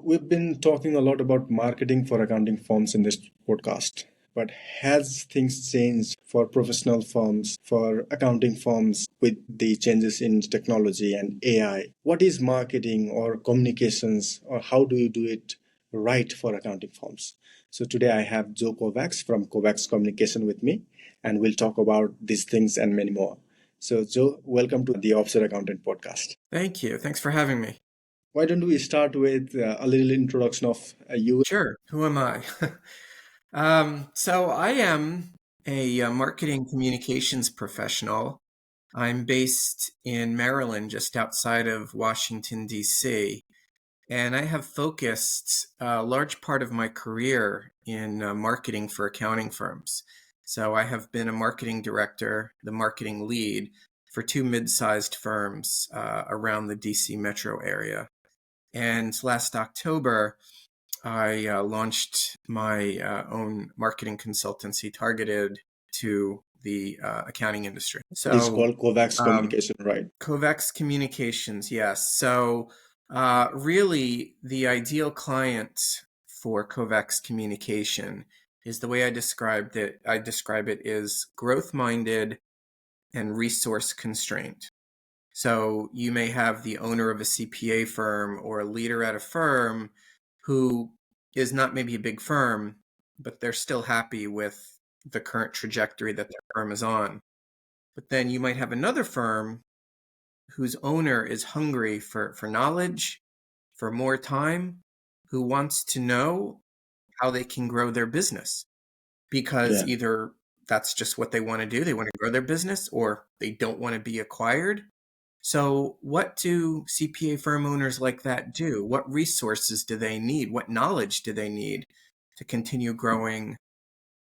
we've been talking a lot about marketing for accounting firms in this podcast, but has things changed for professional firms, for accounting firms with the changes in technology and AI? What is marketing or communications, or how do you do it right for accounting firms? So today I have Joe Kovacs from Kovacs Communication with me, and we'll talk about these things and many more. So, Joe, welcome to the Offshore Accountant podcast. Thank you. Thanks for having me. Why don't we start with a little introduction of you? Sure. Who am I? So I am a marketing communications professional. I'm based in Maryland, just outside of Washington, D.C., and I have focused a large part of my career in marketing for accounting firms. So I have been a marketing director, the marketing lead for two mid-sized firms around the D.C. metro area. And last October, I launched my own marketing consultancy targeted to the accounting industry. It is So, called Kovacs um, Communication, right? Kovacs Communications, yes. So, really, the ideal client for Kovacs Communication is the way I described it. I describe it is growth-minded and resource constrained. So you may have the owner of a CPA firm or a leader at a firm who is not maybe a big firm, but they're still happy with the current trajectory that their firm is on. But then you might have another firm whose owner is hungry for knowledge, for more time, who wants to know how they can grow their business because Yeah. either that's just what they want to do, they want to grow their business, or they don't want to be acquired. So, what do CPA firm owners like that do? What resources do they need? What knowledge do they need to continue growing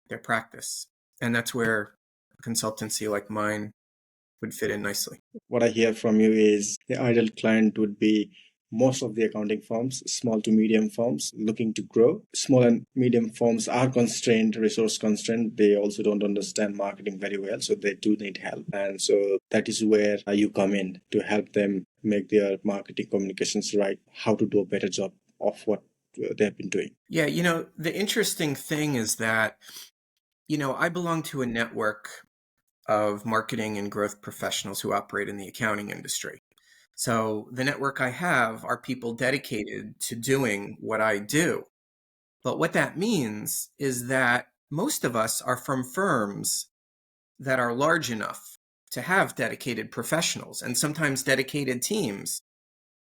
their practice? And that's where a consultancy like mine would fit in nicely. What I hear from you is the ideal client would be most of the accounting firms, small to medium firms looking to grow. Small and medium firms are constrained, resource constrained. They also don't understand marketing very well, so they do need help. And so that is where you come in to help them make their marketing communications right, how to do a better job of what they have been doing. Yeah, the interesting thing is that, I belong to a network of marketing and growth professionals who operate in the accounting industry. So the network I have are people dedicated to doing what I do. But what that means is that most of us are from firms that are large enough to have dedicated professionals and sometimes dedicated teams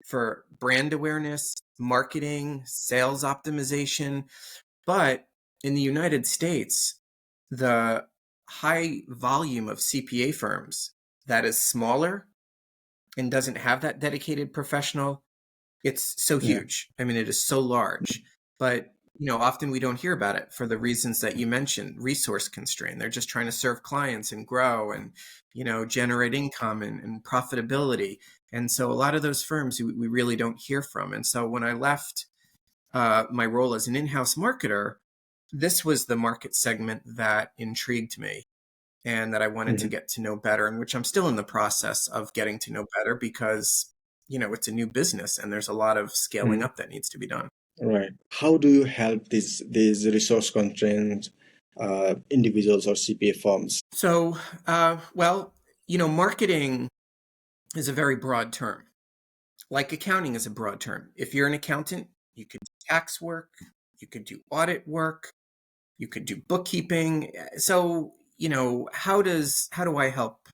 for brand awareness, marketing, sales optimization. But in the United States, the high volume of CPA firms that is smaller and doesn't have that dedicated professional, it's so Yeah. huge. I mean, it is so large, but often we don't hear about it for the reasons that you mentioned, resource constraint. They're just trying to serve clients and grow and, generate income and profitability. And so a lot of those firms we really don't hear from. And so when I left my role as an in-house marketer, this was the market segment that intrigued me and that I wanted to Mhm. get to know better, and which I'm still in the process of getting to know better because, it's a new business and there's a lot of scaling Mhm. up that needs to be done. Right. How do you help these resource constrained individuals or CPA firms? So, well, marketing is a very broad term. Like accounting is a broad term. If you're an accountant, you could do tax work, you could do audit work, you could do bookkeeping. So, how do I help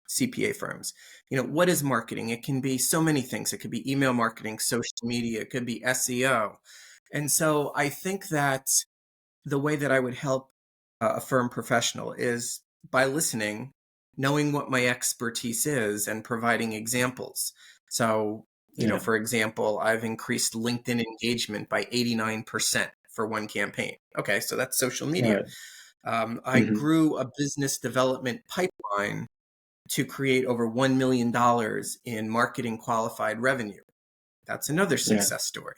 CPA firms? What is marketing? It can be so many things. It could be email marketing, social media, it could be SEO. And so I think that the way that I would help a firm professional is by listening, knowing what my expertise is, and providing examples. So, Yeah. for example, I've increased LinkedIn engagement by 89% for one campaign. Okay, so that's social media. Right. I Hmm. grew a business development pipeline to create over $1 million in marketing qualified revenue. That's another Yeah. success story.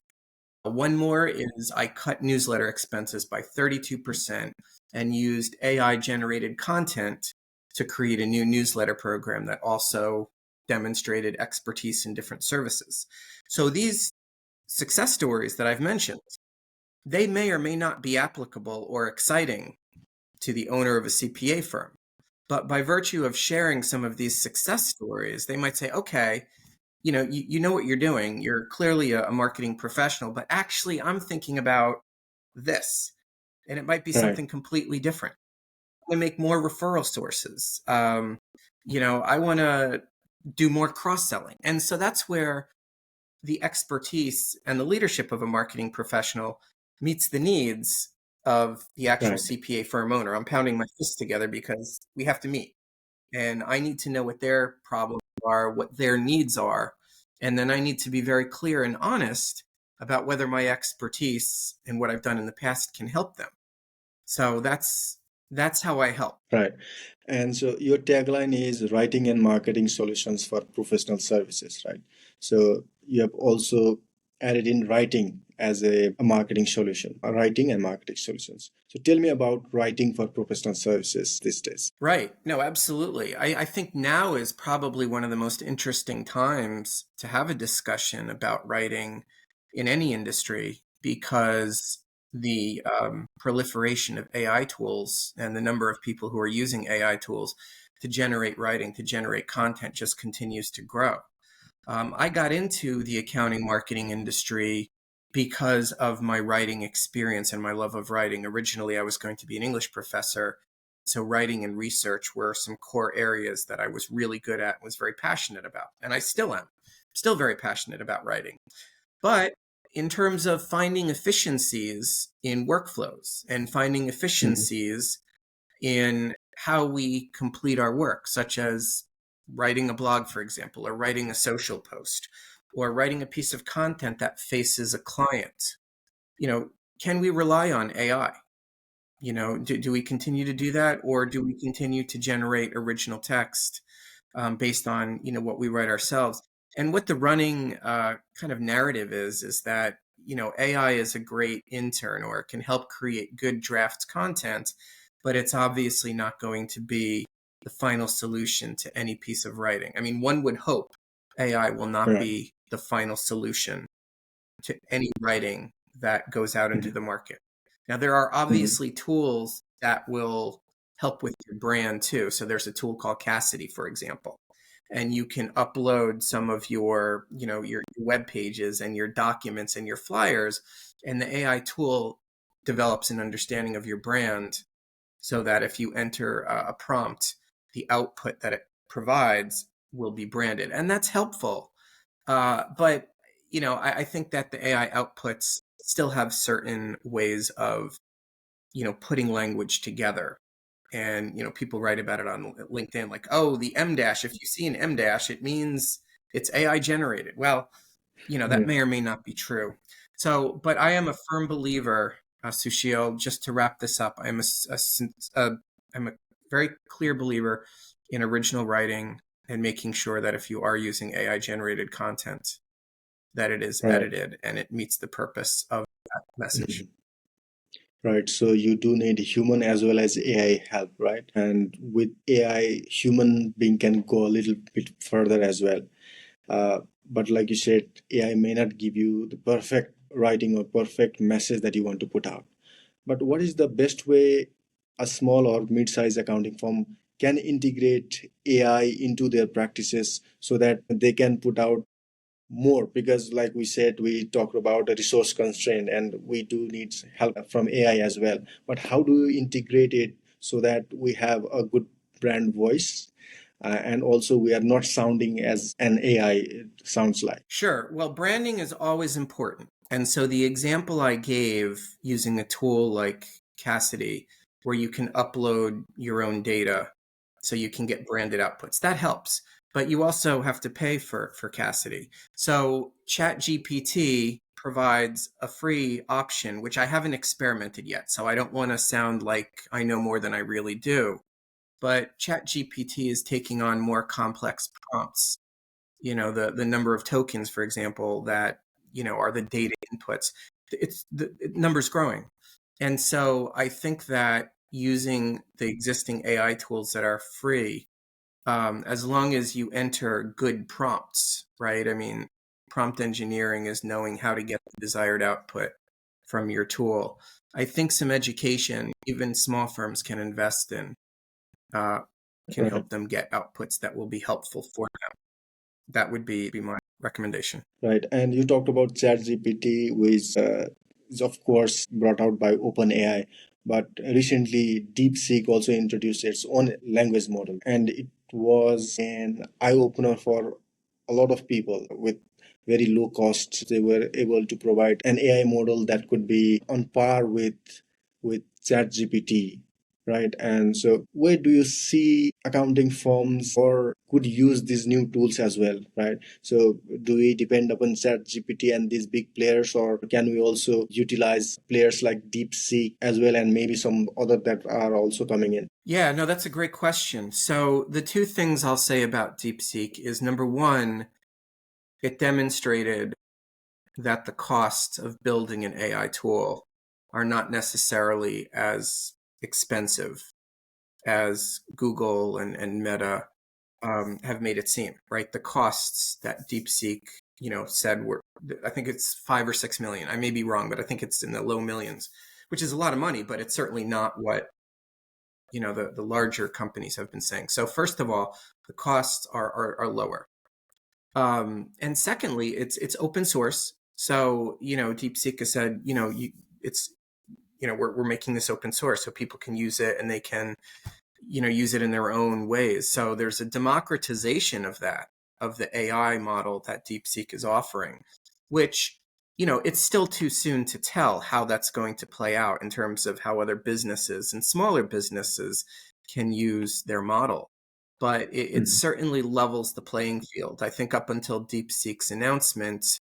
One more is I cut newsletter expenses by 32% and used AI generated content to create a new newsletter program that also demonstrated expertise in different services. So these success stories that I've mentioned, they may or may not be applicable or exciting to the owner of a CPA firm. But by virtue of sharing some of these success stories, they might say, okay, you know what you're doing. You're clearly a marketing professional, but actually I'm thinking about this, and it might be Right. something completely different. I make more referral sources. I want to do more cross-selling. And so that's where the expertise and the leadership of a marketing professional meets the needs of the actual Right. CPA firm owner. I'm pounding my fists together because we have to meet. And I need to know what their problems are, what their needs are. And then I need to be very clear and honest about whether my expertise and what I've done in the past can help them. So that's how I help. Right. And so your tagline is writing and marketing solutions for professional services, right? So you have also added in writing as a marketing solution, writing and marketing solutions. So tell me about writing for professional services these days. Right. No, absolutely. I think now is probably one of the most interesting times to have a discussion about writing in any industry because the proliferation of AI tools and the number of people who are using AI tools to generate writing, to generate content just continues to grow. I got into the accounting marketing industry because of my writing experience and my love of writing. Originally, I was going to be an English professor. So, writing and research were some core areas that I was really good at and was very passionate about. And I still am, still very passionate about writing. But in terms of finding efficiencies in workflows and finding Mhm. efficiencies in how we complete our work, such as writing a blog, for example, or writing a social post, or writing a piece of content that faces a client. You know, can we rely on AI? Do we continue to do that, or do we continue to generate original text based on what we write ourselves? And what the running kind of narrative is that AI is a great intern or it can help create good draft content, but it's obviously not going to be the final solution to any piece of writing. I mean, one would hope AI will not Right. be the final solution to any writing that goes out into Mhm. the market. Now, there are Mhm. obviously tools that will help with your brand too. So there's a tool called Cassidy, for example, and you can upload some of your web pages and your documents and your flyers, and the AI tool develops an understanding of your brand so that if you enter a prompt, the output that it provides will be branded. And that's helpful. But I think that the AI outputs still have certain ways of putting language together. And people write about it on LinkedIn, like, oh, the M dash. If you see an M dash, it means it's AI generated. Well, that Yeah. may or may not be true. So, but I am a firm believer, Sushil. Just to wrap this up, I'm a very clear believer in original writing and making sure that if you are using AI generated content, that it is Right. edited and it meets the purpose of that message. Mhm. Right. So you do need human as well as AI help, right? And with AI, human being can go a little bit further as well. But like you said, AI may not give you the perfect writing or perfect message that you want to put out. But what is the best way a small or mid-sized accounting firm can integrate AI into their practices so that they can put out more? Because like we said, we talked about a resource constraint and we do need help from AI as well. But how do you integrate it so that we have a good brand voice, and also we are not sounding as an AI sounds like? Sure. Well, branding is always important. And so the example I gave using a tool like Cassidy, where you can upload your own data so you can get branded outputs, that helps. But you also have to pay for Cassidy. So ChatGPT provides a free option, which I haven't experimented yet. So I don't want to sound like I know more than I really do. But ChatGPT is taking on more complex prompts. The number of tokens, for example, that are the data inputs, it's the number's growing. And so I think that using the existing AI tools that are free, as long as you enter good prompts, right? I mean, prompt engineering is knowing how to get the desired output from your tool. I think some education, even small firms can invest in, can Right. help them get outputs that will be helpful for them. That would be my recommendation. Right. And you talked about ChatGPT, which is of course brought out by OpenAI. But recently, DeepSeek also introduced its own language model, and it was an eye opener for a lot of people with very low costs. They were able to provide an AI model that could be on par with ChatGPT, right? And so, where do you see accounting firms or could use these new tools as well, right? So, do we depend upon ChatGPT and these big players, or can we also utilize players like DeepSeek as well, and maybe some other that are also coming in? Yeah, no, that's a great question. So the two things I'll say about DeepSeek is number one, it demonstrated that the costs of building an AI tool are not necessarily as expensive as Google and Meta have made it seem, right? The costs that DeepSeek, said were, I think it's 5 or 6 million. I may be wrong, but I think it's in the low millions, which is a lot of money, but it's certainly not what, the larger companies have been saying. So first of all, the costs are lower. And secondly, it's open source. So, DeepSeek has said, it's, we're making this open source so people can use it and they can, use it in their own ways. So there's a democratization of that, of the AI model that DeepSeek is offering, which, it's still too soon to tell how that's going to play out in terms of how other businesses and smaller businesses can use their model. But it certainly levels the playing field. I think up until DeepSeek's announcement,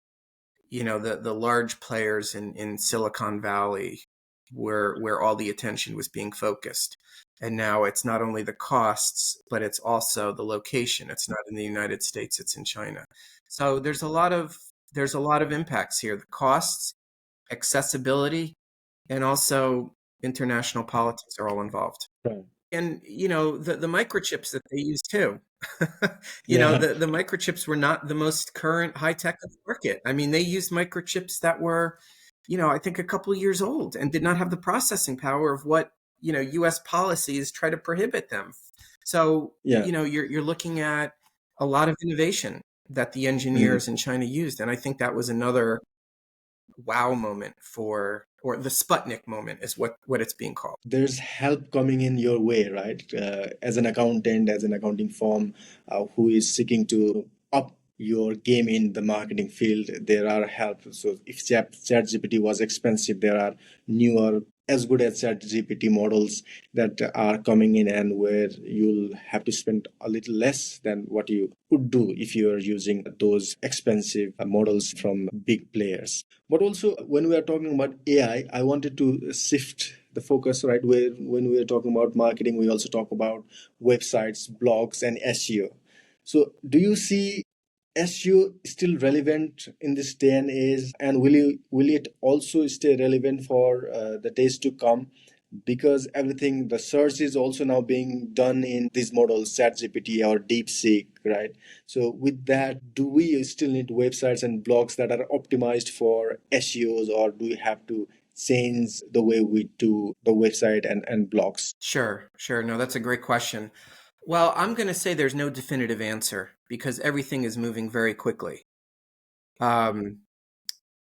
the large players in Silicon Valley where all the attention was being focused. And now it's not only the costs, but it's also the location. It's not in the United States, it's in China. So there's a lot of impacts here. The costs, accessibility, and also international politics are all involved. Right. And the microchips that they use too. Yeah. The microchips were not the most current high tech of the market. I mean, they used microchips that were, I think a couple of years old and did not have the processing power of what, US policies try to prohibit them. So, Yeah. you're looking at a lot of innovation that the Mhm. engineers in China used. And I think that was another wow moment or the Sputnik moment is what it's being called. There's help coming in your way, right? As an accountant, as an accounting firm who is seeking to up your game in the marketing field, there are help. So if ChatGPT was expensive, there are newer, as good as ChatGPT models that are coming in, and where you'll have to spend a little less than what you would do if you are using those expensive models from big players. But also, when we are talking about AI, I wanted to shift the focus, right? Where when we are talking about marketing, we also talk about websites, blogs, and SEO. So, do you see SEO still relevant in this day and age, and will it also stay relevant for the days to come? Because everything, the search is also now being done in these models, ChatGPT or DeepSeek, right? So with that, do we still need websites and blogs that are optimized for SEOs, or do we have to change the way we do the website and blogs? Sure, sure. No, that's a great question. Well, I'm going to say there's no definitive answer because everything is moving very quickly. Um,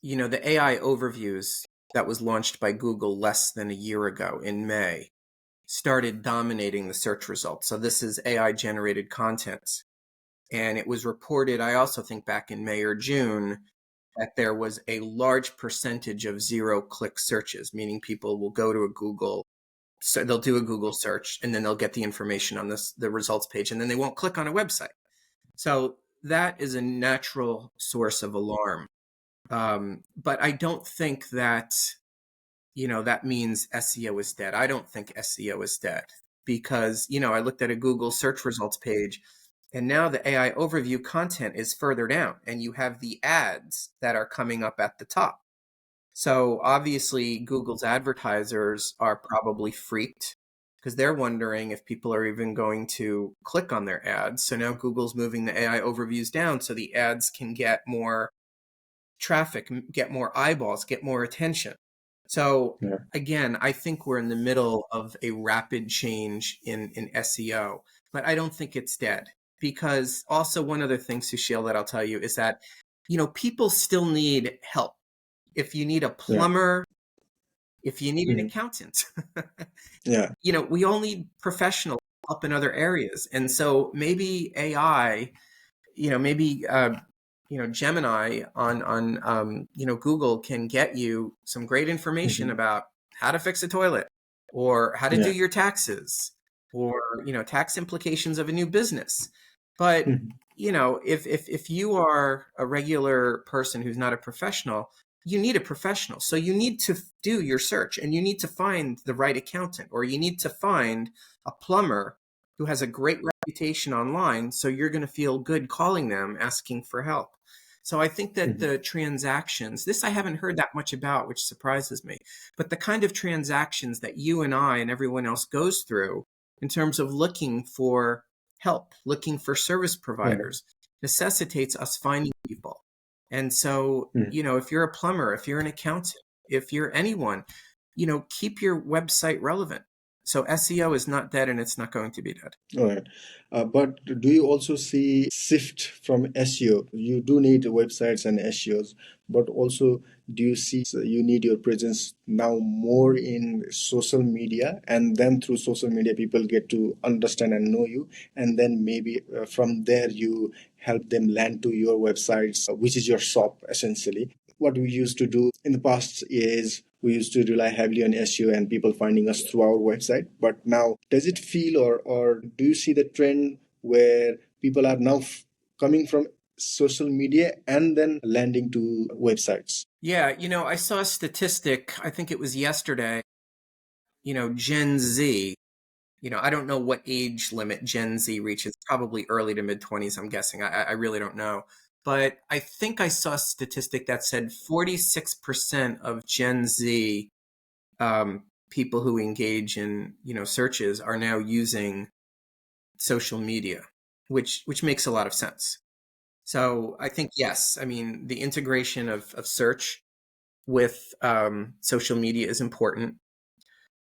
the AI overviews that was launched by Google less than a year ago in May started dominating the search results. So this is AI generated content. And it was reported, I also think back in May or June, that there was a large percentage of zero click searches, meaning people will go to a Google, so they'll do a Google search and then they'll get the information on the results page and then they won't click on a website. So that is a natural source of alarm. But I don't think that, that means SEO is dead. I don't think SEO is dead because, I looked at a Google search results page and now the AI overview content is further down and you have the ads that are coming up at the top. So obviously Google's advertisers are probably freaked because they're wondering if people are even going to click on their ads. So now Google's moving the AI overviews down so the ads can get more traffic, get more eyeballs, get more attention. So Yeah. again, I think we're in the middle of a rapid change in SEO, but I don't think it's dead. Because also one other thing, Sushil, that I'll tell you is that, people still need help. If you need a Yeah. plumber, if you need an Mhm. accountant, Yeah. we all need professional help in other areas. And so maybe AI, maybe Gemini on Google can get you some great information Mhm. about how to fix a toilet, or how to do Yeah. your taxes, or tax implications of a new business. But Mhm. if you are a regular person who's not a professional, you need a professional. So you need to do your search, and you need to find the right accountant, or you need to find a plumber who has a great reputation online. So you're going to feel good calling them, asking for help. So I think that Mhm. the transactions, this I haven't heard that much about, which surprises me, but the kind of transactions that you and I and everyone else goes through in terms of looking for help, looking for service Yeah. providers, necessitates us finding people. And so, Mhm. if you're a plumber, if you're an accountant, if you're anyone, keep your website relevant. So SEO is not dead, and it's not going to be dead. All right. But do you also see shift from SEO? You do need websites and SEOs, but also do you see you need your presence now more in social media, and then through social media people get to understand and know you, and then maybe from there you help them land to your websites, which is your shop essentially. What we used to do in the past is we used to rely heavily on SEO and people finding us through our website. But now, does it feel, or do you see the trend where people are now coming from social media and then landing to websites? Yeah, I saw a statistic, I think it was yesterday, Gen Z, I don't know what age limit Gen Z reaches, probably early to mid 20s, I'm guessing. I really don't know. But I think I saw a statistic that said 46% of Gen Z people who engage in, searches are now using social media, which makes a lot of sense. So I think, yes, I mean, the integration of search with social media is important.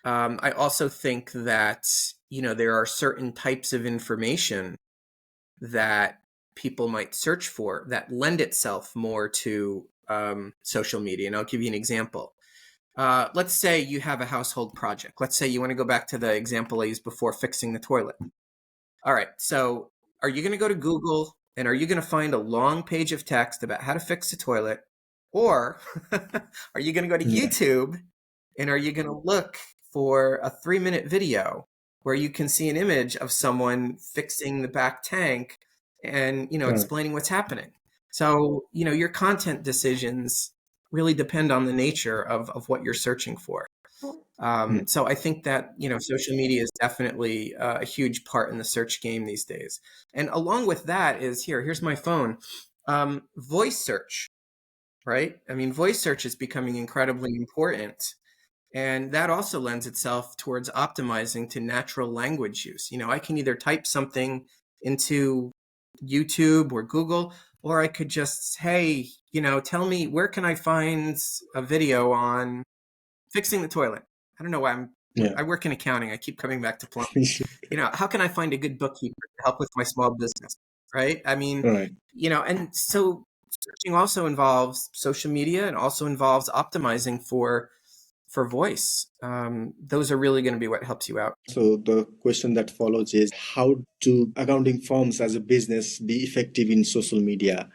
I also think that, there are certain types of information that people might search for that lend itself more to social media. And I'll give you an example. Let's say you have a household project. Let's say you want to go back to the example I used before, fixing the toilet. All right. So are you going to go to Google, and are you going to find a long page of text about how to fix a toilet? Or are you going to go to Yeah. YouTube, and are you going to look for a 3-minute video where you can see an image of someone fixing the back tank and, Uh, explaining what's happening? So, your content decisions really depend on the nature of what you're searching for. hmm. So I think that, social media is definitely a huge part in the search game these days. And along with that is here's my phone, voice search, right? I mean, voice search is becoming incredibly important. And that also lends itself towards optimizing to natural language use. I can either type something into YouTube or Google, or I could just, hey, tell me, where can I find a video on fixing the toilet? I don't know why Yeah. I work in accounting. I keep coming back to plumbing. How can I find a good bookkeeper to help with my small business? Right. I mean, All right. and so searching also involves social media, and also involves optimizing for voice. Those are really going to be what helps you out. So the question that follows is how do accounting firms as a business be effective in social media?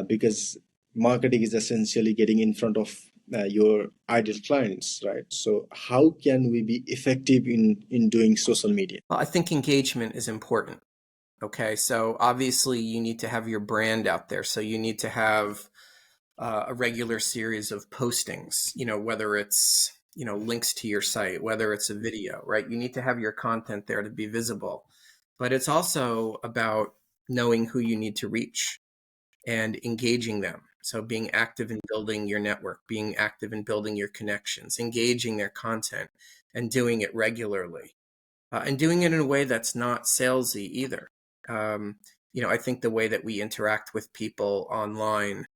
Because marketing is essentially getting in front of your ideal clients, right? So how can we be effective in doing social media? Well, I think engagement is important. Okay. So obviously you need to have your brand out there. So you need to have a regular series of postings, whether it's, links to your site, whether it's a video, right? You need to have your content there to be visible. But it's also about knowing who you need to reach and engaging them. So being active in building your network, being active in building your connections, engaging their content, and doing it regularly, and doing it in a way that's not salesy either. I think the way that we interact with people online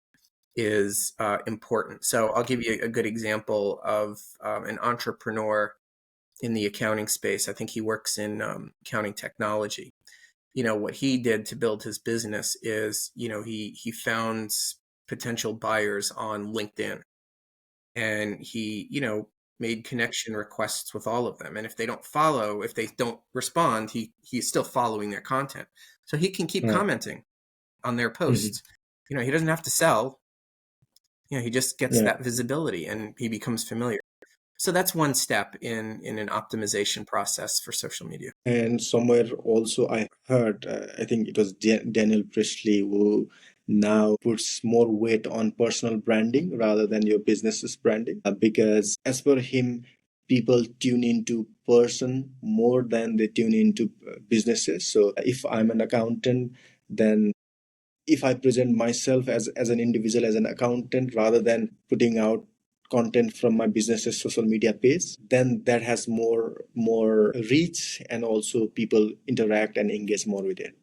is important. So I'll give you a good example of an entrepreneur in the accounting space. I think he works in accounting technology. What he did to build his business is, he found potential buyers on LinkedIn, and he, made connection requests with all of them. And if they don't respond, he's still following their content. So he can keep Right. commenting on their Mhm. posts. He doesn't have to sell. He just gets Yeah. that visibility and he becomes familiar. So that's one step in an optimization process for social media. And somewhere also I heard, I think it was Daniel Priestley who now puts more weight on personal branding rather than your business's branding, because as per him, people tune into person more than they tune into businesses. So if I'm an accountant, then if I present myself as an individual, as an accountant, rather than putting out content from my business's social media page, then that has more reach, and also people interact and engage more with it.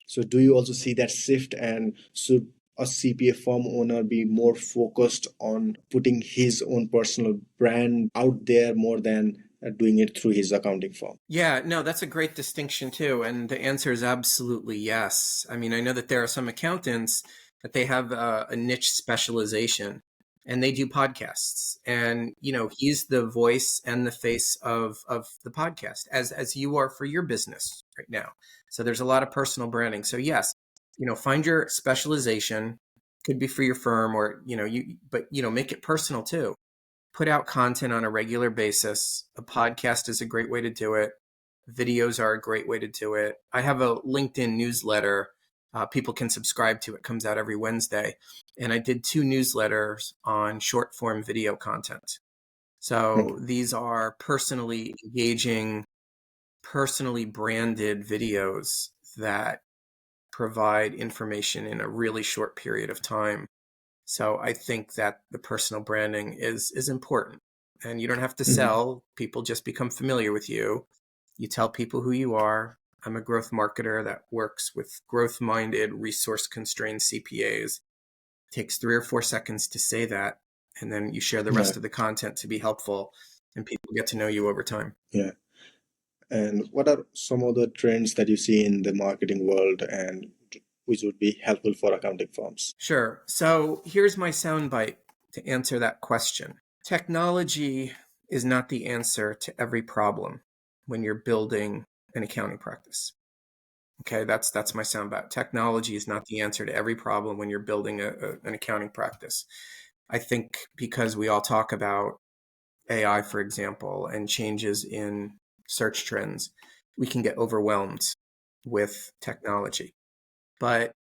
So do you also see that shift, and should a CPA firm owner be more focused on putting his own personal brand out there more than doing it through his accounting firm? Yeah, no, that's a great distinction too. And the answer is absolutely yes. I mean, I know that there are some accountants that they have a niche specialization and they do podcasts. And, he's the voice and the face of the podcast as you are for your business right now. So there's a lot of personal branding. So yes, find your specialization, could be for your firm or, but, make it personal too. Put out content on a regular basis. A podcast is a great way to do it. Videos are a great way to do it. I have a LinkedIn newsletter. People can subscribe to it. Comes out every Wednesday. And I did 2 newsletters on short form video content. So Okay. these are personally engaging, personally branded videos that provide information in a really short period of time. So I think that the personal branding is important. And you don't have to Mhm. sell. People just become familiar with you. You tell people who you are. I'm a growth marketer that works with growth-minded, resource-constrained CPAs. It takes 3 or 4 seconds to say that, and then you share the Yeah. rest of the content to be helpful, and people get to know you over time. Yeah. And what are some of the trends that you see in the marketing world and which would be helpful for accounting firms? Sure. So here's my soundbite to answer that question. Technology is not the answer to every problem when you're building an accounting practice. Okay, that's my soundbite. Technology is not the answer to every problem when you're building an accounting practice. I think because we all talk about AI, for example, and changes in search trends, we can get overwhelmed with technology. But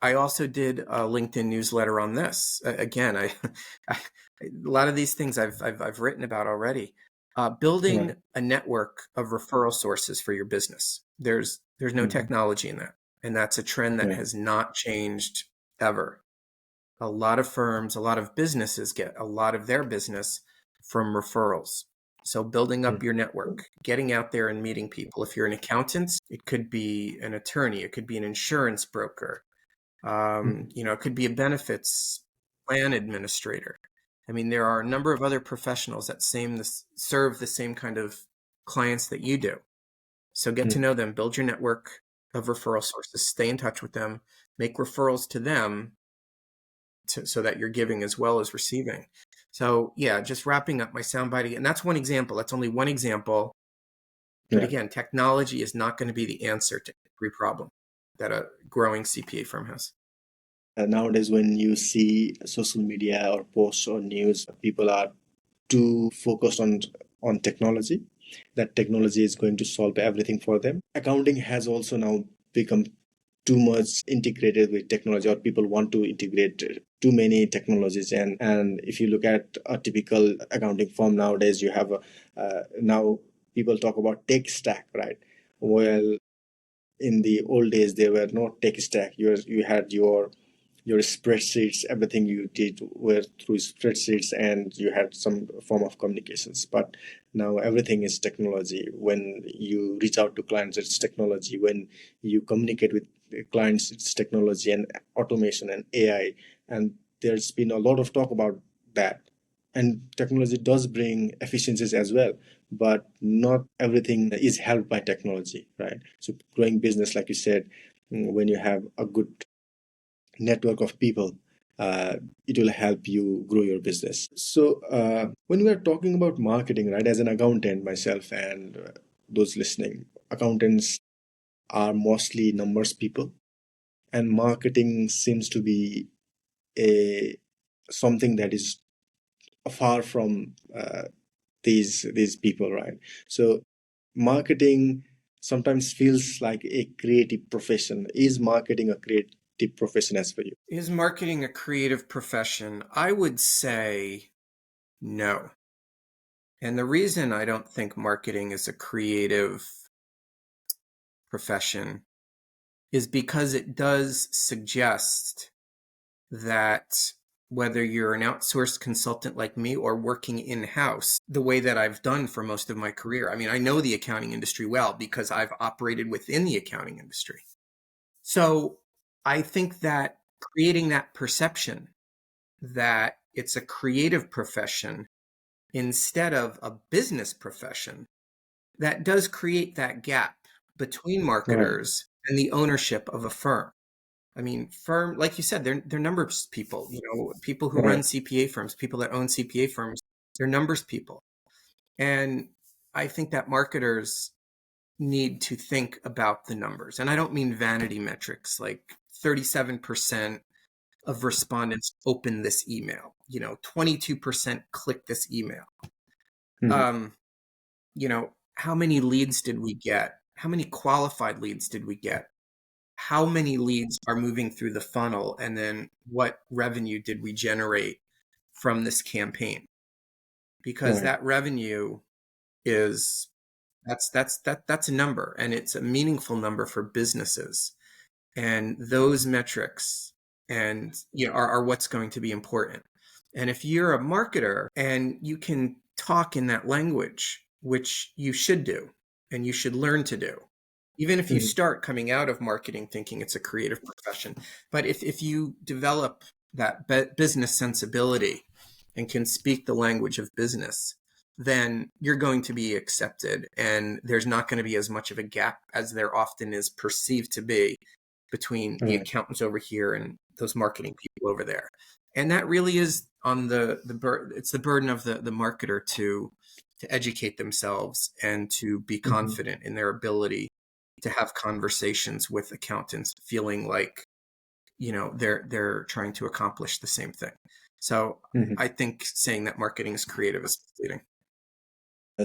I also did a LinkedIn newsletter on this. Again, I a lot of these things I've written about already. Right. Building a network of referral sources for your business. There's no Mhm. technology in that, and that's a trend that Yeah. has not changed ever. A lot of firms, a lot of businesses get a lot of their business from referrals. So building up Mm. your network, getting out there and meeting people. If you're an accountant, it could be an attorney, it could be an insurance broker, Mhm. it could be a benefits plan administrator. I mean, there are a number of other professionals that serve the same kind of clients that you do. So get to Mm. know them, build your network of referral sources, stay in touch with them, make referrals to them so that you're giving as well as receiving. So yeah, just wrapping up my soundbite again. That's one example. That's only one example. But Yeah. again, technology is not going to be the answer to every problem that a growing CPA firm has. Nowadays, when you see social media or posts or news, people are too focused on technology. That technology is going to solve everything for them. Accounting has also now become too much integrated with technology, or people want to integrate too many technologies. And if you look at a typical accounting firm nowadays, you have a now people talk about tech stack, right? Well, in the old days there were no tech stack. You had your spreadsheets. Everything you did were through spreadsheets, and you had some form of communications. But now everything is technology. When you reach out to clients, it's technology. When you communicate with clients, it's technology and automation and AI. And there's been a lot of talk about that. And technology does bring efficiencies as well, but not everything is helped by technology, right? So growing business, like you said, when you have a good network of people, uh, it will help you grow your business. So when we are talking about marketing, right, as an accountant myself and those listening, accountants are mostly numbers people, and marketing seems to be a something that is far from these people, right? So marketing sometimes feels like a creative profession. Is marketing a creative profession as for you? Is marketing a creative profession? I would say no. And the reason I don't think marketing is a creative profession is because it does suggest that whether you're an outsourced consultant like me or working in-house, the way that I've done for most of my career. I mean, I know the accounting industry well because I've operated within the accounting industry. So I think that creating that perception that it's a creative profession instead of a business profession, that does create that gap between Right, marketers and the ownership of a firm. I mean, firm, like you said, they're numbers people, people who run right. CPA firms, people that own CPA firms, they're numbers people. And I think that marketers need to think about the numbers. And I don't mean vanity metrics like 37% of respondents open this email, 22% click this email. Mhm. Um, how many leads did we get? How many qualified leads did we get? How many leads are moving through the funnel? And then what revenue did we generate from this campaign? Because Right. that revenue is that's a number, and it's a meaningful number for businesses. And those metrics and are what's going to be important. And if you're a marketer and you can talk in that language, which you should do and you should learn to do, even if you Mhm. start coming out of marketing thinking it's a creative profession, but if you develop that business sensibility and can speak the language of business, then you're going to be accepted, and there's not going to be as much of a gap as there often is perceived to be between the Right. accountants over here and those marketing people over there. And that really is on it's the burden of the marketer to educate themselves and to be Mhm. confident in their ability to have conversations with accountants, feeling like they're trying to accomplish the same thing. So Mhm. I think saying that marketing is creative is misleading.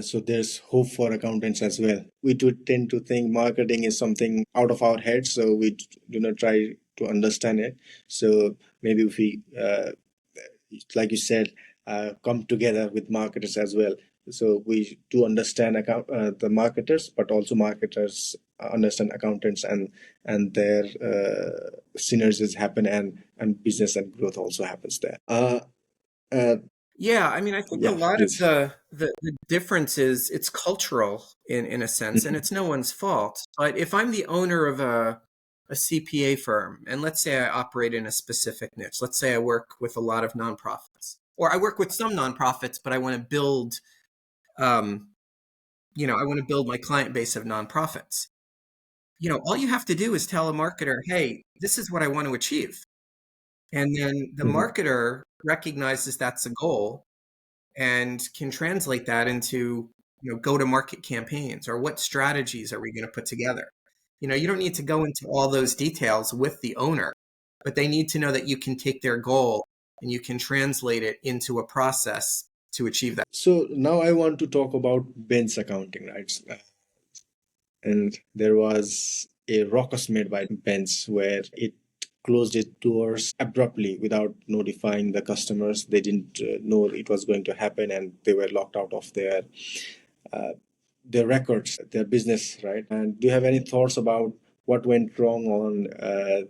So there's hope for accountants as well. We do tend to think marketing is something out of our heads, so we do not try to understand it. So maybe if we, like you said, come together with marketers as well. So we do understand the marketers, but also marketers understand accountants, and their synergies happen, and business and growth also happens there. Uh, Yeah, I mean, I think a yeah, lot of please. the difference is it's cultural in a sense, and Mhm. it's no one's fault. But if I'm the owner of a CPA firm, and let's say I operate in a specific niche, let's say I work with a lot of nonprofits, or I work with some nonprofits, but I want to build, um, I want to build my client base of nonprofits. All you have to do is tell a marketer, "Hey, this is what I want to achieve," and then the Mhm. marketer recognizes that's a goal and can translate that into go to market campaigns, or what strategies are we going to put together. You don't need to go into all those details with the owner, but they need to know that you can take their goal and you can translate it into a process to achieve that. So now I want to talk about bench accounting, right? And there was a ruckus made by bench where it closed its doors abruptly without notifying the customers. They didn't know it was going to happen, and they were locked out of their records, their business, right? And do you have any thoughts about what went wrong on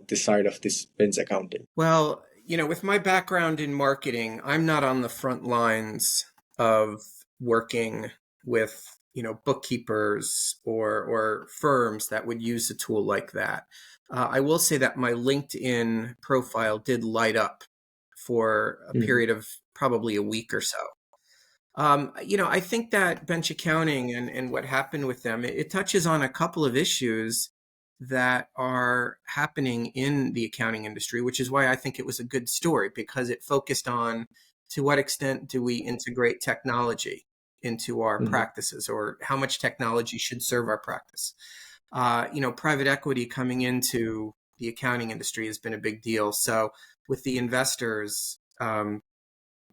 this side of this bench accounting? Well, with my background in marketing, I'm not on the front lines of working with, bookkeepers or firms that would use a tool like that. I will say that my LinkedIn profile did light up for a Mhm. period of probably a week or so. I think that bench accounting and what happened with them, it touches on a couple of issues that are happening in the accounting industry, which is why I think it was a good story, because it focused on to what extent do we integrate technology into our Mhm. practices, or how much technology should serve our practice. Private equity coming into the accounting industry has been a big deal. So with the investors,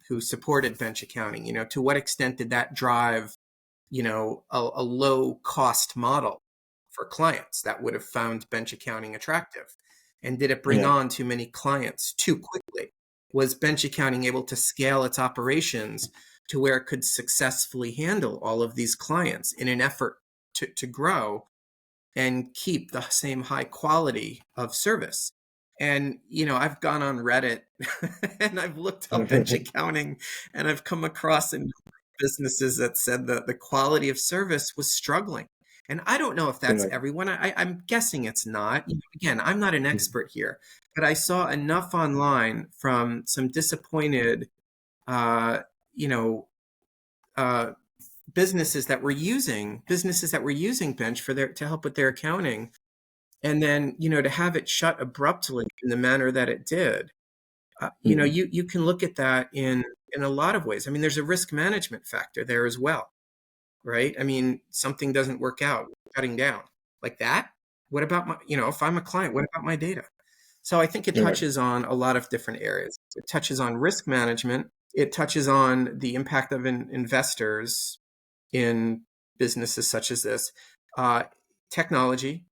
who supported bench accounting, to what extent did that drive, a low cost model for clients that would have found bench accounting attractive? And did it bring Yeah. on too many clients too quickly? Was bench accounting able to scale its operations to where it could successfully handle all of these clients in an effort to grow and keep the same high quality of service? And, I've gone on Reddit and I've looked up bench accounting, and I've come across in businesses that said that the quality of service was struggling. And I don't know if that's Right. everyone. I'm guessing it's not. Again, I'm not an expert here, but I saw enough online from some disappointed, uh, you know, uh, businesses that were using bench for their to help with their accounting, and then to have it shut abruptly in the manner that it did. Mhm. You can look at that in a lot of ways. I mean, there's a risk management factor there as well, right? I mean, something doesn't work out, cutting down like that. What about my, if I'm a client, what about my data? So I think it Right. touches on a lot of different areas. It touches on risk management. It touches on the impact of investors in businesses such as this, uh, technology,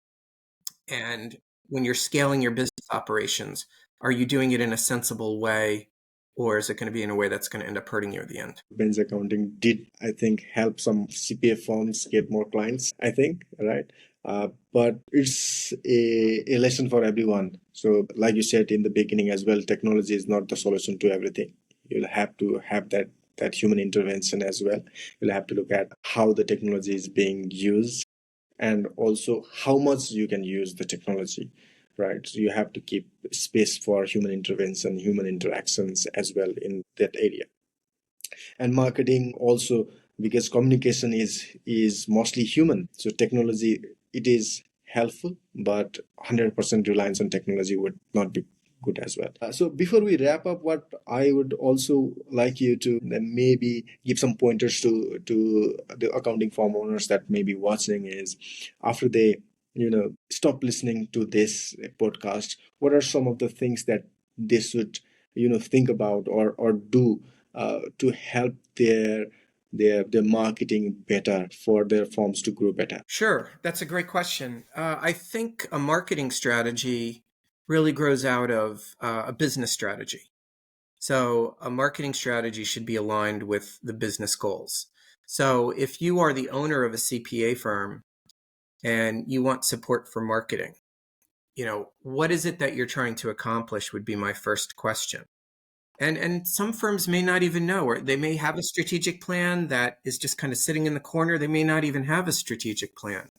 and when you're scaling your business operations, are you doing it in a sensible way, or is it going to be in a way that's going to end up hurting you at the end? Bench accounting did, I think, help some CPA firms get more clients, I think, right? But it's a lesson for everyone. So, like you said in the beginning as well, technology is not the solution to everything. You'll have to have that human intervention as well. You'll have to look at how the technology is being used, and also how much you can use the technology, right? So you have to keep space for human intervention, human interactions as well in that area. And marketing also, because communication is mostly human, so technology, it is helpful, but 100% reliance on technology would not be good as well. So before we wrap up, what I would also like you to maybe give some pointers to the accounting firm owners that may be watching is, after they stop listening to this podcast, what are some of the things that they should think about or do to help their marketing better, for their firms to grow better? Sure, that's a great question. I think a marketing strategy really grows out of a business strategy. So a marketing strategy should be aligned with the business goals. So if you are the owner of a CPA firm and you want support for marketing, what is it that you're trying to accomplish would be my first question. And some firms may not even know, or they may have a strategic plan that is just kind of sitting in the corner. They may not even have a strategic plan.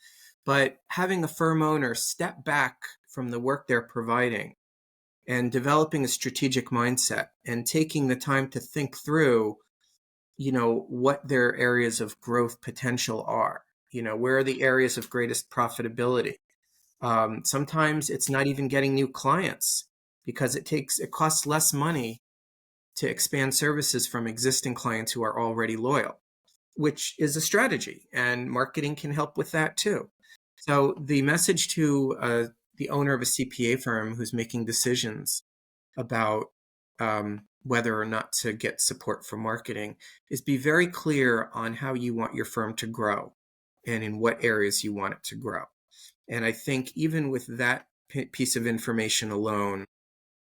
But having a firm owner step back from the work they're providing and developing a strategic mindset and taking the time to think through, what their areas of growth potential are. Where are the areas of greatest profitability? Sometimes it's not even getting new clients, because it costs less money to expand services from existing clients who are already loyal, which is a strategy, and marketing can help with that too. So the message to the owner of a CPA firm who's making decisions about whether or not to get support for marketing is, be very clear on how you want your firm to grow and in what areas you want it to grow. And I think even with that piece of information alone,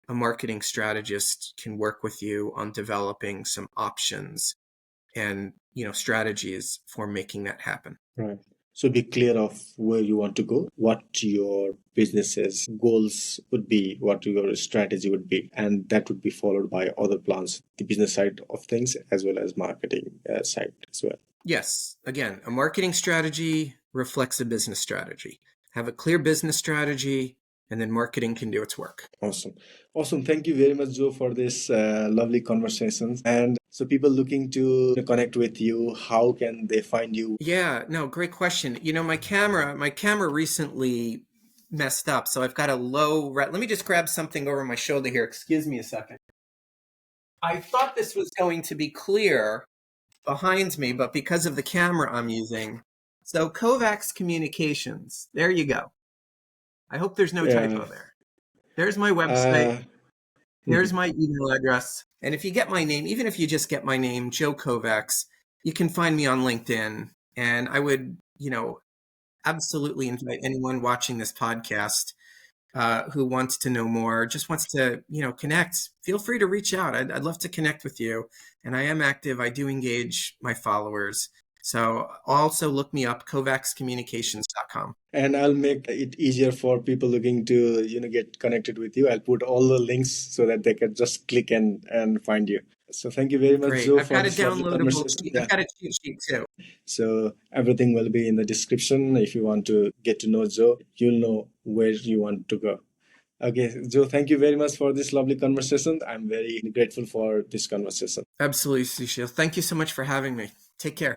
a marketing strategist can work with you on developing some options and strategies for making that happen. Right. So be clear of where you want to go, what your business's goals would be, what your strategy would be, and that would be followed by other plans, the business side of things as well as marketing side as well. Yes, again, a marketing strategy reflects a business strategy. Have a clear business strategy, and then marketing can do its work. Awesome. Awesome. Thank you very much, Joe, for this lovely conversations. And so people looking to connect with you, how can they find you? Yeah, no, great question. My camera recently messed up, so I've got a let me just grab something over my shoulder here. Excuse me a second. I thought this was going to be clear behind me, but because of the camera I'm using. So Kovacs Communications. There you go. I hope there's no Yeah. typo there. There's my website. Uh, There's my email address. And if you get my name, even if you just get my name, Joe Kovacs, you can find me on LinkedIn. And I would, absolutely invite anyone watching this podcast who wants to know more, just wants to, connect. Feel free to reach out. I'd love to connect with you. And I am active. I do engage my followers. So also look me up, kovacscommunications.com. and I'll make it easier for people looking to, get connected with you. I'll put all the links so that they can just click and find you. So thank you very much, Great. Joe, I've for got a this lovely downloadable conversation. sheet. Yeah. I've got a cheat sheet too. So everything will be in the description. If you want to get to know Joe, you'll know where you want to go. Okay, Joe, thank you very much for this lovely conversation. I'm very grateful for this conversation. Absolutely, Sushil. Thank you so much for having me. Take care.